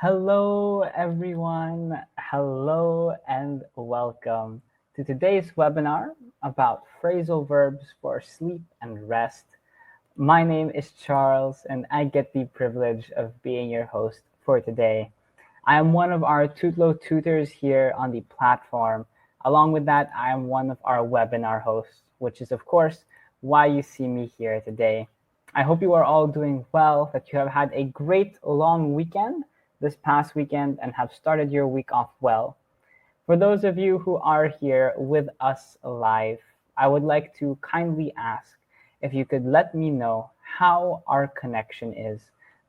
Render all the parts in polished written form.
Hello, everyone. Hello, and welcome to today's webinar about phrasal verbs for sleep and rest. My name is Charles, and I get the privilege of being your host for today. I am one of our Tutlo tutors here on the platform. Along with that, I am one of our webinar hosts, which is, of course, why you see me here today. I hope you are all doing well, that you have had a great long weekend this past weekend and have started your week off well. For those of you who are here with us live, I would like to kindly ask if you could let me know how our connection is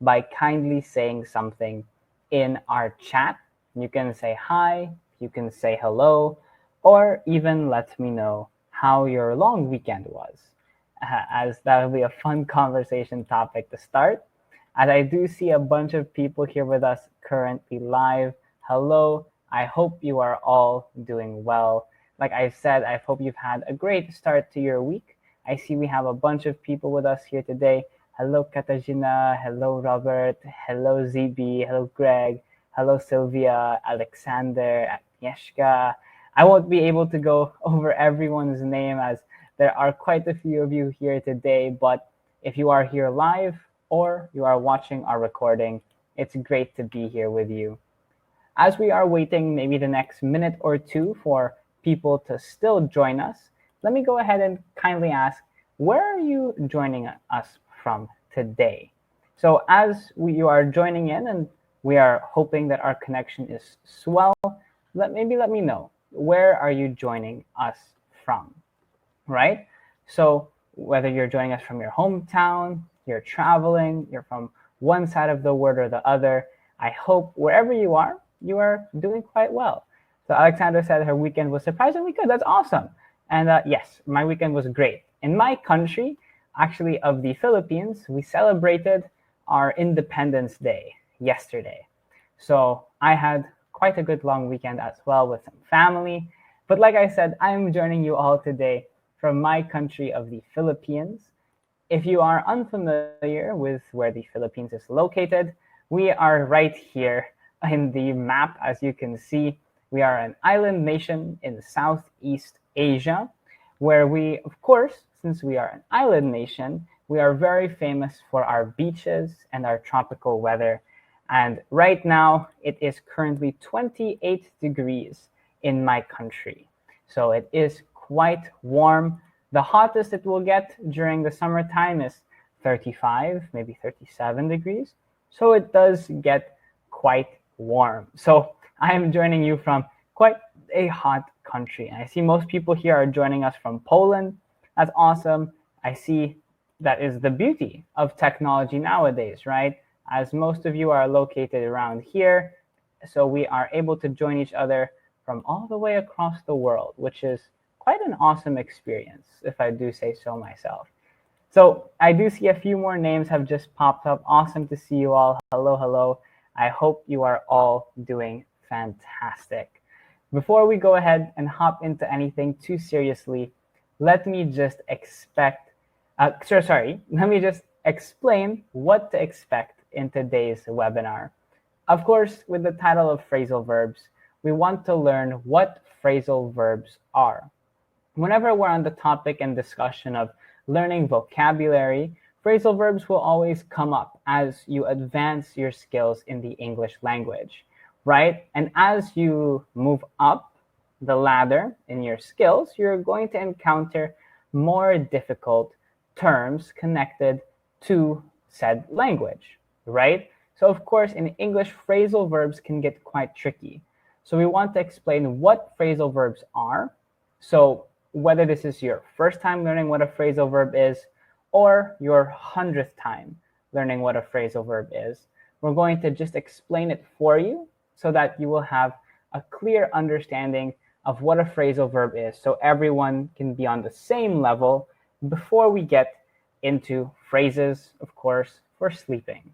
by kindly saying something in our chat. You can say hi, you can say hello, or even let me know how your long weekend was, as that will be a fun conversation topic to start. As I do see a bunch of people here with us currently live. Hello, I hope you are all doing well. Like I said, I hope you've had a great start to your week. I see we have a bunch of people with us here today. Hello, Katarzyna. Hello, Robert. Hello, ZB. Hello, Greg. Hello, Sylvia, Alexander, Agnieszka. I won't be able to go over everyone's name as there are quite a few of you here today, but if you are here live or you are watching our recording, it's great to be here with you. As we are waiting maybe the next minute or two for people to still join us, let me go ahead and kindly ask, where are you joining us from today? So as you are joining in and we are hoping that our connection is swell, let me know, where are you joining us from, right? So whether you're joining us from your hometown, you're traveling, you're from one side of the world or the other, I hope wherever you are doing quite well. So Alexandra said her weekend was surprisingly good. That's awesome. And yes, my weekend was great. In my country, actually of the Philippines, we celebrated our Independence Day yesterday. So I had quite a good long weekend as well with some family. But like I said, I'm joining you all today from my country of the Philippines. If you are unfamiliar with where the Philippines is located, we are right here in the map. As you can see, we are an island nation in Southeast Asia, where we, of course, since we are an island nation, we are very famous for our beaches and our tropical weather. And right now, it is currently 28 degrees in my country. So it is quite warm. The hottest it will get during the summertime is 35, maybe 37 degrees. So it does get quite warm. So I am joining you from quite a hot country. And I see most people here are joining us from Poland. That's awesome. I see that is the beauty of technology nowadays, right? As most of you are located around here, so we are able to join each other from all the way across the world, which is quite an awesome experience, if I do say so myself. So I do see a few more names have just popped up. Awesome to see you all. Hello, hello. I hope you are all doing fantastic. Before we go ahead and hop into anything too seriously, let me just let me just explain what to expect in today's webinar. Of course, with the title of phrasal verbs, we want to learn what phrasal verbs are. Whenever we're on the topic and discussion of learning vocabulary, phrasal verbs will always come up as you advance your skills in the English language, right? And as you move up the ladder in your skills, you're going to encounter more difficult terms connected to said language, right? So of course, in English, phrasal verbs can get quite tricky. So we want to explain what phrasal verbs are. So whether this is your first time learning what a phrasal verb is or your 100th time learning what a phrasal verb is, we're going to just explain it for you so that you will have a clear understanding of what a phrasal verb is, so everyone can be on the same level before we get into phrases, of course, for sleeping,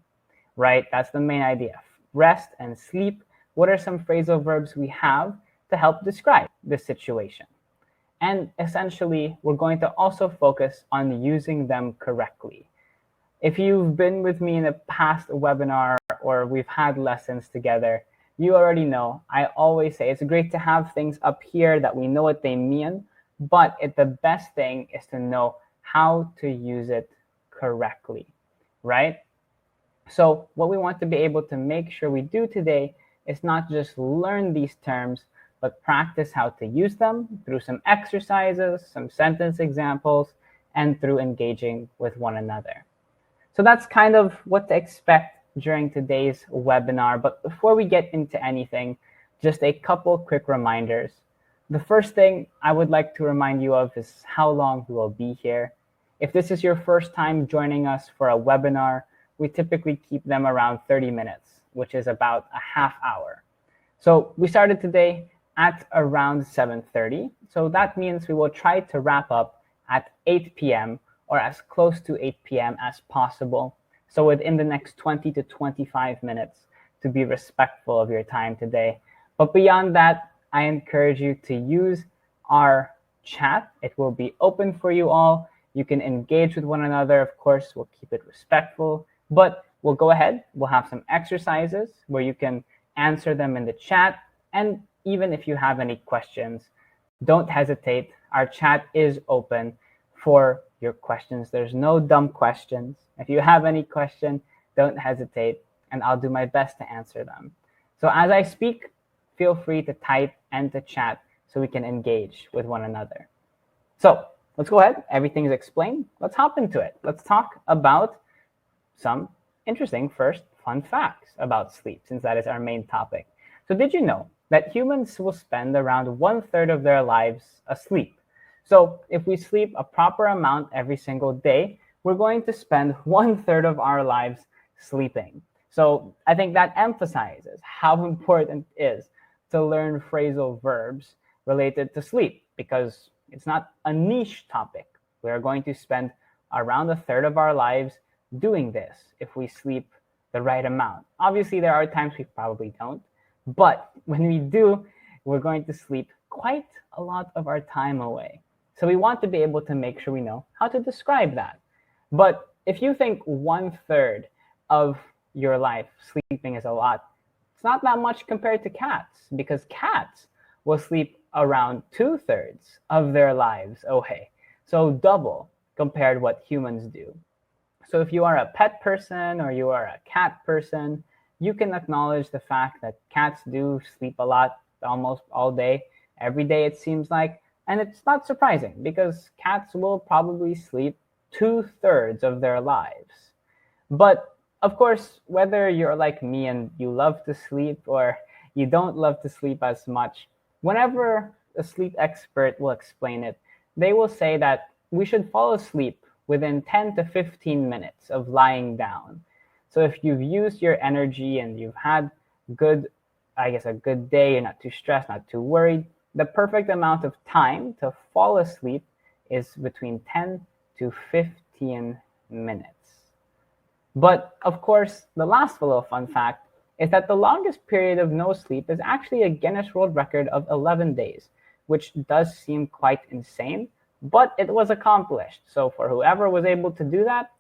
right? That's the main idea. Rest and sleep. What are some phrasal verbs we have to help describe this situation? And essentially, we're going to also focus on using them correctly. If you've been with me in a past webinar or we've had lessons together, you already know I always say it's great to have things up here that we know what they mean, but the best thing is to know how to use it correctly, right? So what we want to be able to make sure we do today is not just learn these terms, but practice how to use them through some exercises, some sentence examples, and through engaging with one another. So that's kind of what to expect during today's webinar. But before we get into anything, just a couple quick reminders. The first thing I would like to remind you of is how long we will be here. If this is your first time joining us for a webinar, we typically keep them around 30 minutes, which is about a half hour. So we started today at around 7:30. So that means we will try to wrap up at 8 p.m. or as close to 8 p.m. as possible. So within the next 20 to 25 minutes to be respectful of your time today. But beyond that, I encourage you to use our chat. It will be open for you all. You can engage with one another. Of course, we'll keep it respectful, but we'll go ahead. We'll have some exercises where you can answer them in the chat. And even if you have any questions, don't hesitate. Our chat is open for your questions. There's no dumb questions. If you have any question, don't hesitate, and I'll do my best to answer them. So as I speak, feel free to type and to chat so we can engage with one another. So let's go ahead. Everything is explained. Let's hop into it. Let's talk about some interesting first fun facts about sleep, since that is our main topic. So did you know that humans will spend around 1/3 of their lives asleep? So if we sleep a proper amount every single day, we're going to spend 1/3 of our lives sleeping. So I think that emphasizes how important it is to learn phrasal verbs related to sleep, because it's not a niche topic. We're going to spend around 1/3 of our lives doing this if we sleep the right amount. Obviously, there are times we probably don't, but when we do, we're going to sleep quite a lot of our time away. So we want to be able to make sure we know how to describe that. But if you think 1/3 of your life sleeping is a lot, it's not that much compared to cats, because cats will sleep around 2/3 of their lives away. So double compared what humans do. So if you are a pet person or you are a cat person, you can acknowledge the fact that cats do sleep a lot, almost all day, every day it seems like. And it's not surprising, because cats will probably sleep 2/3 of their lives. But of course, whether you're like me and you love to sleep or you don't love to sleep as much, whenever a sleep expert will explain it, they will say that we should fall asleep within 10 to 15 minutes of lying down. So if you've used your energy and you've had a good day, you're not too stressed, not too worried, the perfect amount of time to fall asleep is between 10 to 15 minutes. But of course, the last little fun fact is that the longest period of no sleep is actually a Guinness World Record of 11 days, which does seem quite insane, but it was accomplished. So for whoever was able to do that,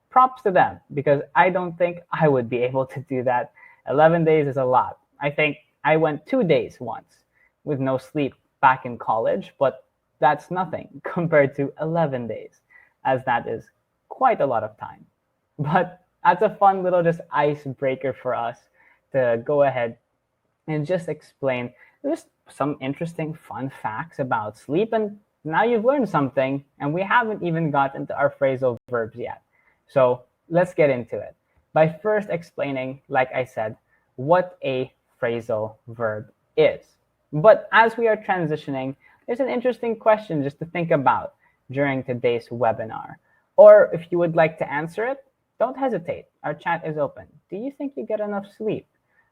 props to them, because I don't think I would be able to do that. 11 days is a lot. I think I went 2 days once with no sleep back in college, but that's nothing compared to 11 days, as that is quite a lot of time. But that's a fun little just icebreaker for us to go ahead and just explain just some interesting fun facts about sleep. And now you've learned something, and we haven't even gotten to our phrasal verbs yet. So let's get into it by first explaining, like I said, what a phrasal verb is. But as we are transitioning, there's an interesting question just to think about during today's webinar. Or if you would like to answer it, don't hesitate. Our chat is open. Do you think you get enough sleep?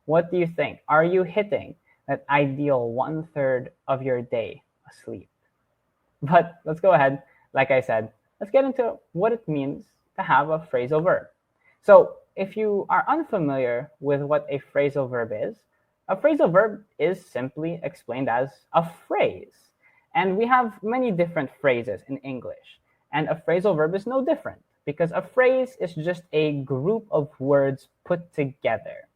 What do you think? Are you hitting that ideal 1/3 of your day asleep? But let's go ahead. Like I said, let's get into what it means to have a phrasal verb. So if you are unfamiliar with what a phrasal verb is, a phrasal verb is simply explained as a phrase. And we have many different phrases in English. And a phrasal verb is no different, because a phrase is just a group of words put together.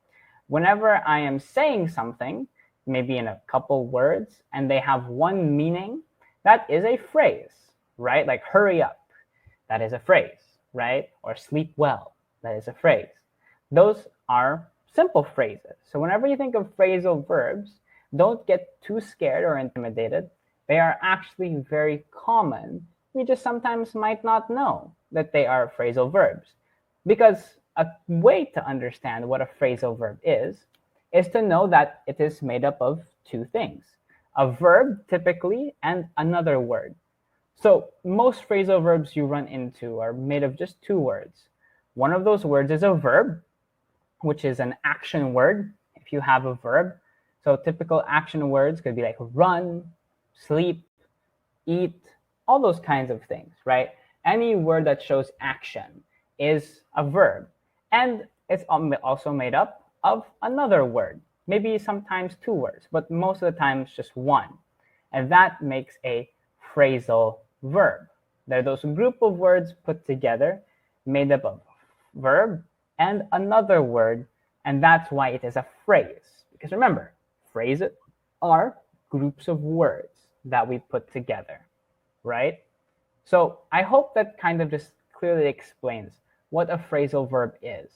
Whenever I am saying something, maybe in a couple words, and they have one meaning, that is a phrase, right? Like hurry up, that is a phrase, right? Or sleep well, that is a phrase. Those are simple phrases. So whenever you think of phrasal verbs, don't get too scared or intimidated. They are actually very common. We just sometimes might not know that they are phrasal verbs. Because a way to understand what a phrasal verb is to know that it is made up of two things, a verb typically and another word. So most phrasal verbs you run into are made of just two words. One of those words is a verb, which is an action word if you have a verb. So typical action words could be like run, sleep, eat, all those kinds of things, right? Any word that shows action is a verb. And it's also made up of another word, maybe sometimes two words, but most of the time it's just one. And that makes a phrasal verb. They're those group of words put together, made up of verb and another word, and that's why it is a phrase. Because remember, phrases are groups of words that we put together, right? So I hope that kind of just clearly explains what a phrasal verb is.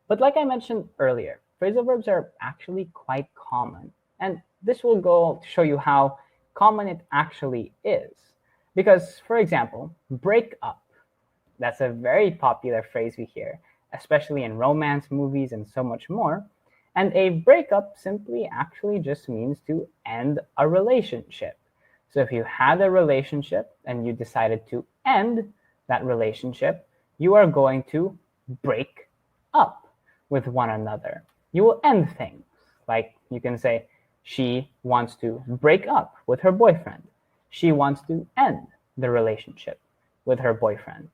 But like I mentioned earlier, phrasal verbs are actually quite common. And this will go to show you how common it actually is. Because, for example, break up. That's a very popular phrase we hear, especially in romance movies and so much more. And a breakup simply actually just means to end a relationship. So if you had a relationship and you decided to end that relationship, you are going to break up with one another. You will end things. Like you can say, she wants to break up with her boyfriend. She wants to end the relationship with her boyfriend.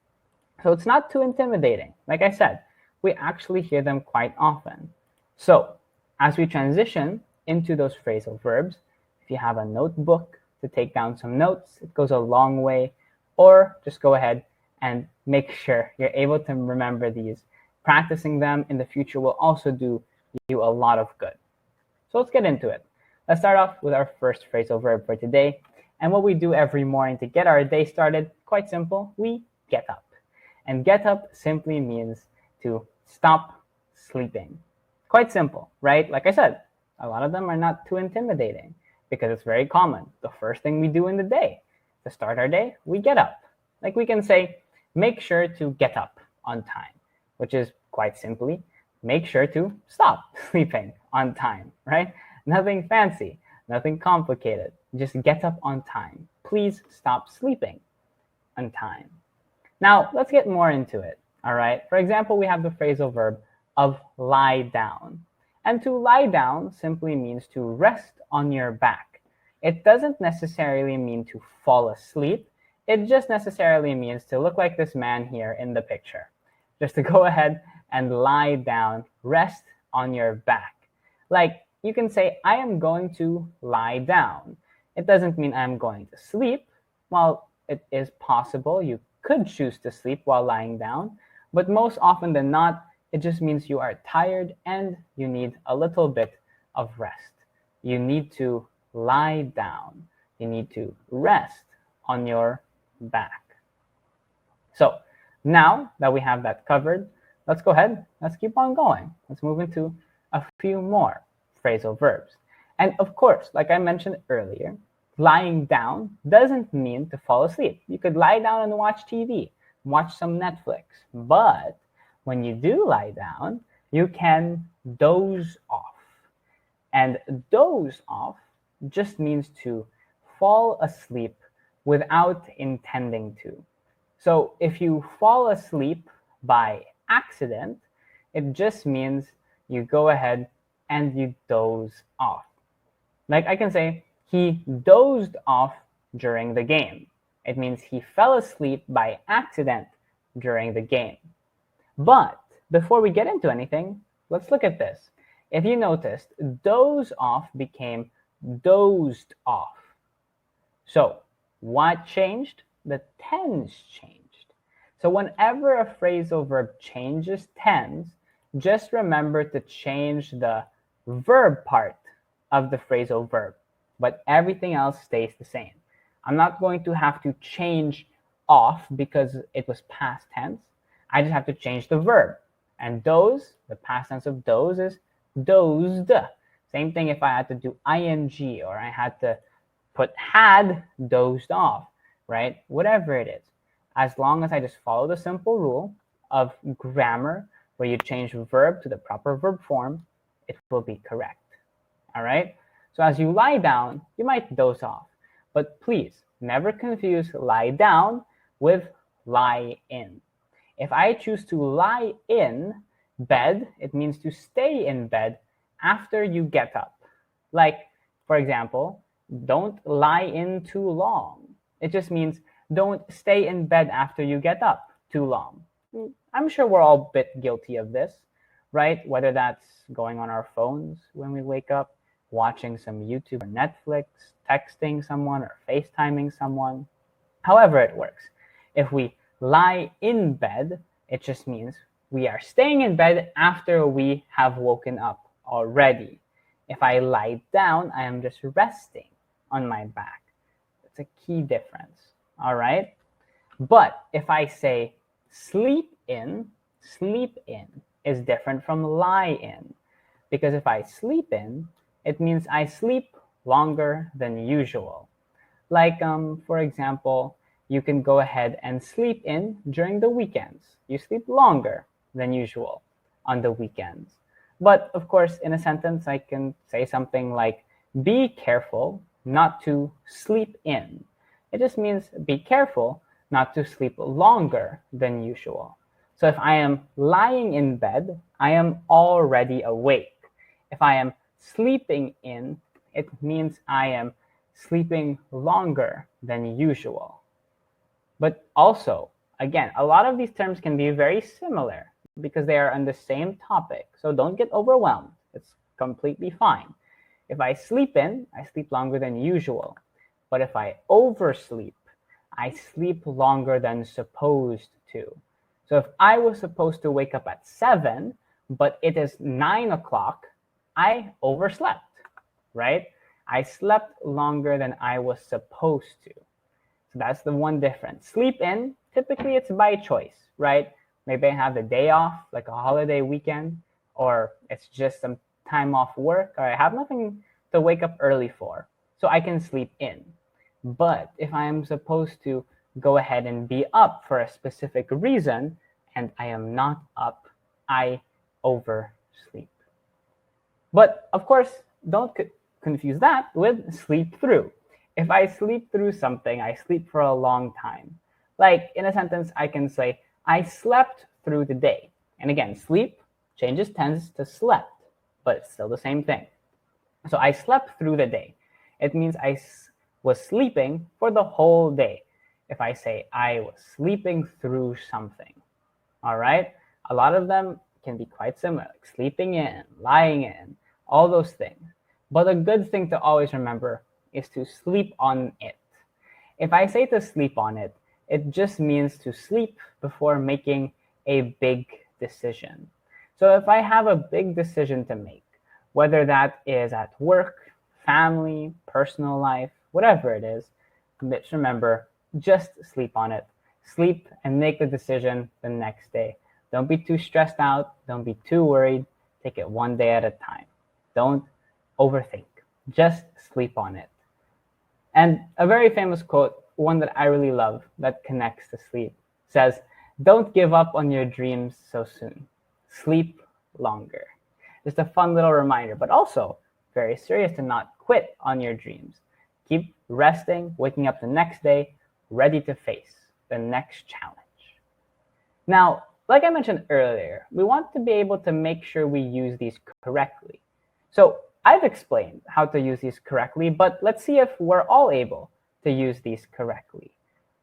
So it's not too intimidating. Like I said, we actually hear them quite often. So as we transition into those phrasal verbs, if you have a notebook to take down some notes, it goes a long way. Or just go ahead and make sure you're able to remember these. Practicing them in the future will also do you a lot of good. So let's get into it. Let's start off with our first phrasal verb for today. And what we do every morning to get our day started, quite simple, we get up. And get up simply means to stop sleeping. Quite simple, right? Like I said, a lot of them are not too intimidating because it's very common. The first thing we do in the day, to start our day, we get up. Like we can say, make sure to get up on time, which is quite simply, make sure to stop sleeping on time, right? Nothing fancy, nothing complicated. Just get up on time. Please stop sleeping on time. Now, let's get more into it, all right? For example, we have the phrasal verb of lie down. And to lie down simply means to rest on your back. It doesn't necessarily mean to fall asleep. It just necessarily means to look like this man here in the picture. Just to go ahead and lie down, rest on your back. Like you can say, I am going to lie down. It doesn't mean I'm going to sleep. While it is possible you could choose to sleep while lying down, but most often than not, it just means you are tired and you need a little bit of rest. You need to lie down. You need to rest on your back. So now that we have that covered, let's go ahead. Let's keep on going. Let's move into a few more phrasal verbs. And of course, like I mentioned earlier, lying down doesn't mean to fall asleep. You could lie down and watch TV, watch some Netflix. But when you do lie down, you can doze off. And doze off just means to fall asleep without intending to. So if you fall asleep by accident, it just means you go ahead and you doze off. Like I can say, he dozed off during the game. It means he fell asleep by accident during the game. But before we get into anything, let's look at this. If you noticed, doze off became dozed off. So what changed? The tense changed. So whenever a phrasal verb changes tense, just remember to change the verb part of the phrasal verb, but everything else stays the same. I'm not going to have to change off because it was past tense. I just have to change the verb. And doze, the past tense of doze is dozed. Same thing if I had to do ing or I had to put had dozed off, right? Whatever it is. As long as I just follow the simple rule of grammar where you change verb to the proper verb form, it will be correct. All right? So as you lie down, you might doze off. But please, never confuse lie down with lie in. If I choose to lie in bed, it means to stay in bed after you get up. Like, for example, don't lie in too long. It just means don't stay in bed after you get up too long. I'm sure we're all a bit guilty of this, right? Whether that's going on our phones when we wake up, watching some YouTube or Netflix, texting someone or FaceTiming someone. However it works. If we lie in bed, it just means we are staying in bed after we have woken up already. If I lie down, I am just resting on my back. That's a key difference, all right? But if I say sleep in is different from lie in. Because if I sleep in, it means I sleep longer than usual. Like, for example, you can go ahead and sleep in during the weekends. You sleep longer than usual on the weekends. But of course, in a sentence, I can say something like, be careful not to sleep in. It just means be careful not to sleep longer than usual. So if I am lying in bed, I am already awake. If I am sleeping in, it means I am sleeping longer than usual. But also, again, a lot of these terms can be very similar because they are on the same topic. So don't get overwhelmed. It's completely fine. If I sleep in, I sleep longer than usual. But if I oversleep, I sleep longer than supposed to. So if I was supposed to wake up at 7, but it is 9 o'clock, I overslept, right? I slept longer than I was supposed to. So that's the one difference. Sleep in, typically it's by choice, right? Maybe I have the day off, like a holiday weekend, or it's just some time off work, or I have nothing to wake up early for, so I can sleep in. But if I am supposed to go ahead and be up for a specific reason, and I am not up, I oversleep. But of course, don't confuse that with sleep through. If I sleep through something, I sleep for a long time. Like in a sentence, I can say, I slept through the day. And again, sleep changes tense to slept, but it's still the same thing. So I slept through the day. It means I was sleeping for the whole day. If I say I was sleeping through something, all right? A lot of them can be quite similar, like sleeping in, lying in, all those things. But a good thing to always remember is to sleep on it. If I say to sleep on it, it just means to sleep before making a big decision. So if I have a big decision to make, whether that is at work, family, personal life, whatever it is, just remember, just sleep on it. Sleep and make the decision the next day. Don't be too stressed out. Don't be too worried. Take it one day at a time. Don't overthink. Just sleep on it. And a very famous quote, one that I really love that connects to sleep, says, don't give up on your dreams so soon. Sleep longer. Just a fun little reminder, but also very serious to not quit on your dreams. Keep resting, waking up the next day, ready to face the next challenge. Now, like I mentioned earlier, we want to be able to make sure we use these correctly. So I've explained how to use these correctly, but let's see if we're all able to use these correctly,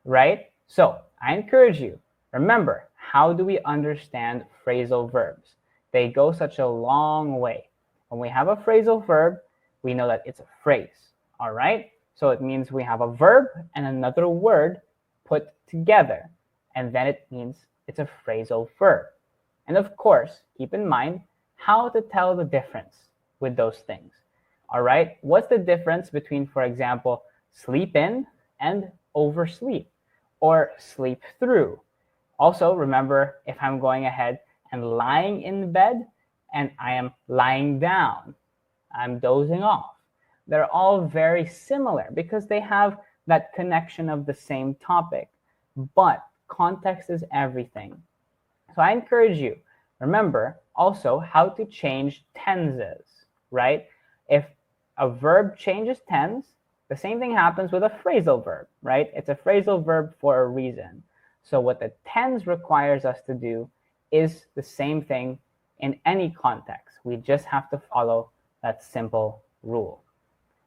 right? So I encourage you, remember, how do we understand phrasal verbs? They go such a long way. When we have a phrasal verb, we know that it's a phrase, all right? So it means we have a verb and another word put together, and then it means it's a phrasal verb. And of course, keep in mind how to tell the difference with those things. All right. What's the difference between, for example, sleep in and oversleep, or sleep through? Also, remember, if I'm going ahead and lying in bed and I am lying down, I'm dozing off. They're all very similar because they have that connection of the same topic. But context is everything. So I encourage you, remember also how to change tenses, right? If a verb changes tense, the same thing happens with a phrasal verb, right? It's a phrasal verb for a reason. So what the tense requires us to do is the same thing in any context. We just have to follow that simple rule.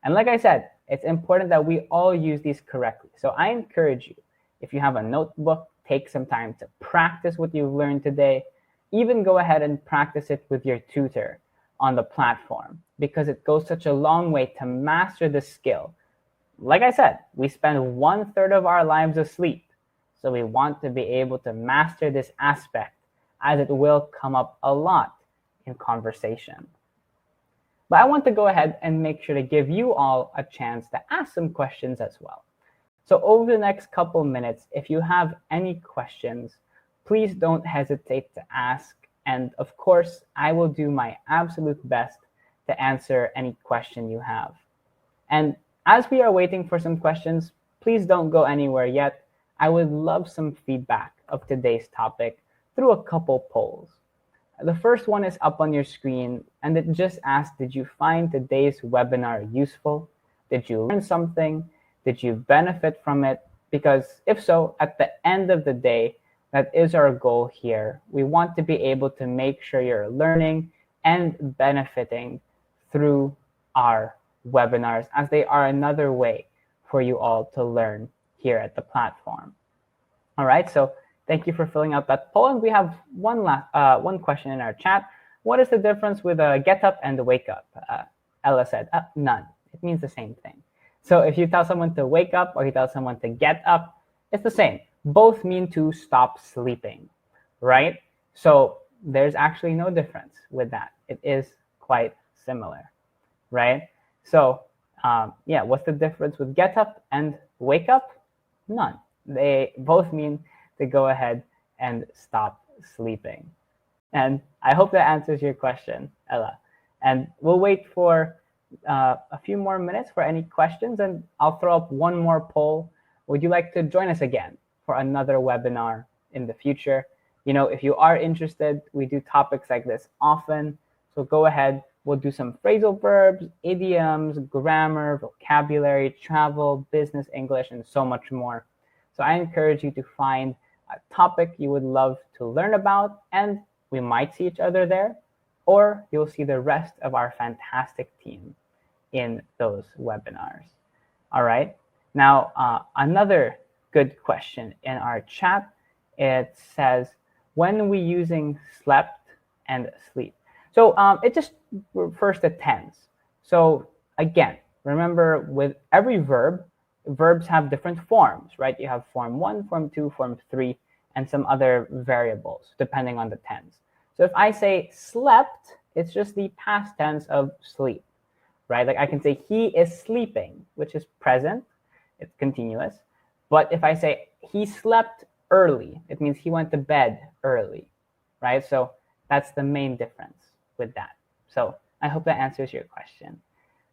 And like I said, it's important that we all use these correctly. So I encourage you, if you have a notebook, take some time to practice what you've learned today. Even go ahead and practice it with your tutor on the platform, because it goes such a long way to master the skill. Like I said, we spend 1/3 of our lives asleep. So we want to be able to master this aspect, as it will come up a lot in conversation. But I want to go ahead and make sure to give you all a chance to ask some questions as well. So over the next couple minutes, if you have any questions, please don't hesitate to ask. And of course, I will do my absolute best to answer any question you have. And as we are waiting for some questions, please don't go anywhere yet. I would love some feedback of today's topic through a couple polls. The first one is up on your screen, and it just asks, did you find today's webinar useful? Did you learn something? Did you benefit from it? Because if so, at the end of the day, that is our goal here. We want to be able to make sure you're learning and benefiting through our webinars, as they are another way for you all to learn here at the platform. All right, so thank you for filling out that poll. And we have one question in our chat. What is the difference with a get up and a wake up? Ella said, none. It means the same thing. So if you tell someone to wake up or you tell someone to get up, it's the same. Both mean to stop sleeping, right? So there's actually no difference with that. It is quite similar, right? So yeah, what's the difference with get up and wake up? None. They both mean to go ahead and stop sleeping. And I hope that answers your question, Ella. And we'll wait for a few more minutes for any questions, and I'll throw up one more poll. Would you like to join us again for another webinar in the future? You know, if you are interested, we do topics like this often. So go ahead. We'll do some phrasal verbs, idioms, grammar, vocabulary, travel, business English, and so much more. So I encourage you to find a topic you would love to learn about, and we might see each other there, or you'll see the rest of our fantastic team in those webinars. All right. Now, another good question in our chat. It says, when are we using slept and sleep? So it just refers to tense. So again, remember, with every verb, verbs have different forms, right? You have form 1, form 2, form 3, and some other variables depending on the tense. So if I say slept, it's just the past tense of sleep, right? Like I can say he is sleeping, which is present. It's continuous. But if I say he slept early, it means he went to bed early, right? So that's the main difference with that. So I hope that answers your question.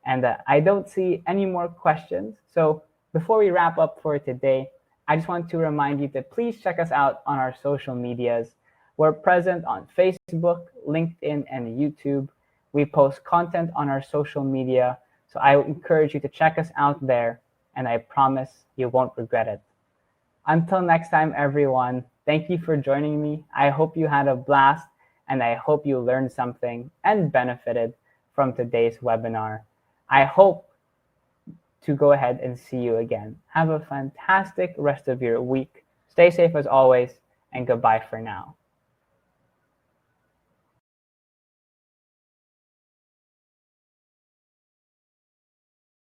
And I don't see any more questions. So before we wrap up for today, I just want to remind you to please check us out on our social medias. We're present on Facebook, LinkedIn, and YouTube. We post content on our social media. So I encourage you to check us out there, and I promise you won't regret it. Until next time, everyone, thank you for joining me. I hope you had a blast, and I hope you learned something and benefited from today's webinar. I hope to go ahead and see you again. Have a fantastic rest of your week. Stay safe as always, and goodbye for now.